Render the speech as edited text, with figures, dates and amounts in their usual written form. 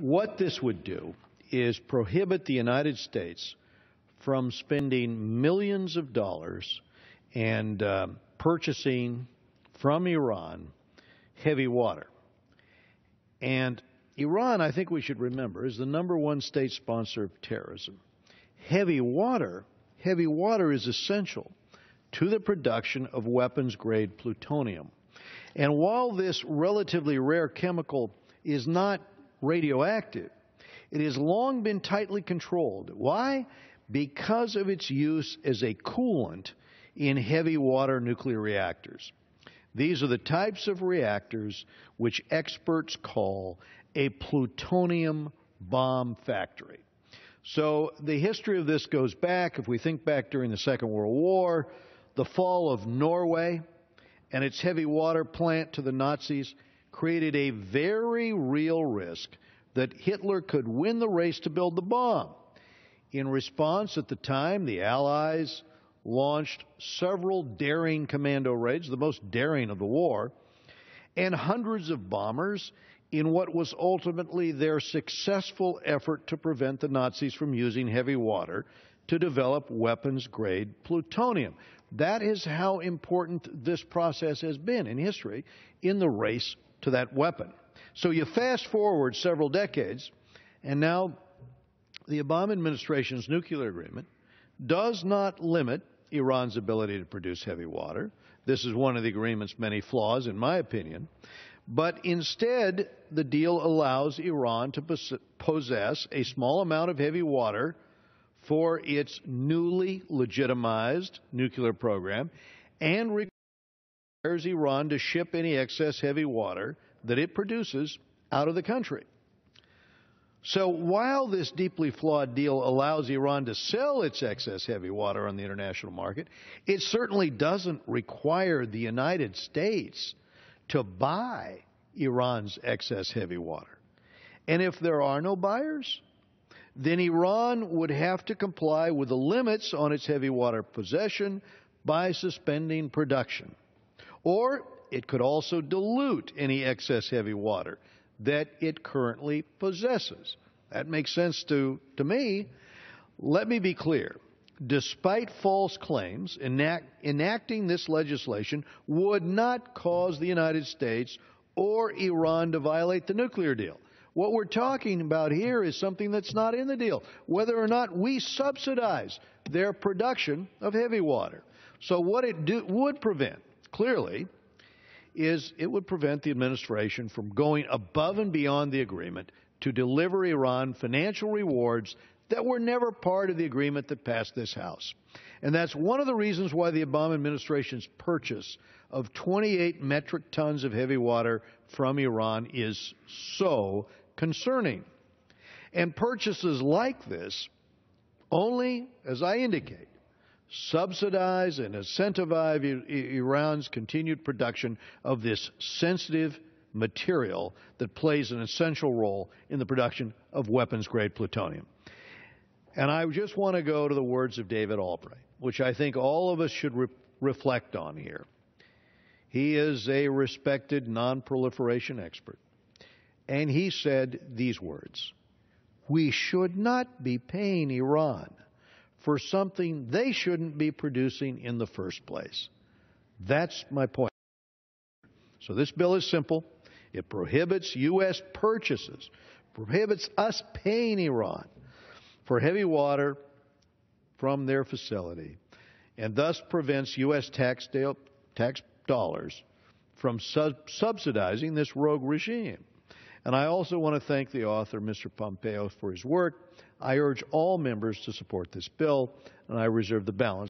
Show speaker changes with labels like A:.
A: What this would do is prohibit the United States from spending millions of dollars and purchasing from Iran heavy water. And Iran, I think we should remember, is the #1 state sponsor of terrorism. Heavy water is essential to the production of weapons-grade plutonium. And while this relatively rare chemical is not radioactive, it has long been tightly controlled. Why? Because of its use as a coolant in heavy water nuclear reactors. These are the types of reactors which experts call a plutonium bomb factory. So the history of this goes back, if we think back during the Second World War, the fall of Norway and its heavy water plant to the Nazis created a very real risk that Hitler could win the race to build the bomb. In response, at the time, the Allies launched several daring commando raids, the most daring of the war, and hundreds of bombers in what was ultimately their successful effort to prevent the Nazis from using heavy water to develop weapons-grade plutonium. That is how important this process has been in history in the race to that weapon. So you fast forward several decades, and now the Obama administration's nuclear agreement does not limit Iran's ability to produce heavy water. This is one of the agreement's many flaws, in my opinion. But instead, the deal allows Iran to possess a small amount of heavy water for its newly legitimized nuclear program and requires Iran to ship any excess heavy water that it produces out of the country. So while this deeply flawed deal allows Iran to sell its excess heavy water on the international market, it certainly doesn't require the United States to buy Iran's excess heavy water. And if there are no buyers, then Iran would have to comply with the limits on its heavy water possession by suspending production. Or it could also dilute any excess heavy water that it currently possesses. That makes sense to me. Let me be clear. Despite false claims, enacting this legislation would not cause the United States or Iran to violate the nuclear deal. What we're talking about here is something that's not in the deal, whether or not we subsidize their production of heavy water. So what it would prevent, clearly, is it would prevent the administration from going above and beyond the agreement to deliver Iran financial rewards that were never part of the agreement that passed this House. And that's one of the reasons why the Obama administration's purchase of 28 metric tons of heavy water from Iran is so concerning. And purchases like this only, as I indicate, subsidize and incentivize Iran's continued production of this sensitive material that plays an essential role in the production of weapons-grade plutonium. And I just want to go to the words of David Albright, which I think all of us should reflect on here. He is a respected non-proliferation expert, and he said these words: "We should not be paying Iran for something they shouldn't be producing in the first place." That's my point. So this bill is simple. It prohibits U.S. purchases, prohibits us paying Iran for heavy water from their facility, and thus prevents U.S. tax dollars from subsidizing this rogue regime. And I also want to thank the author, Mr. Pompeo, for his work. I urge all members to support this bill, and I reserve the balance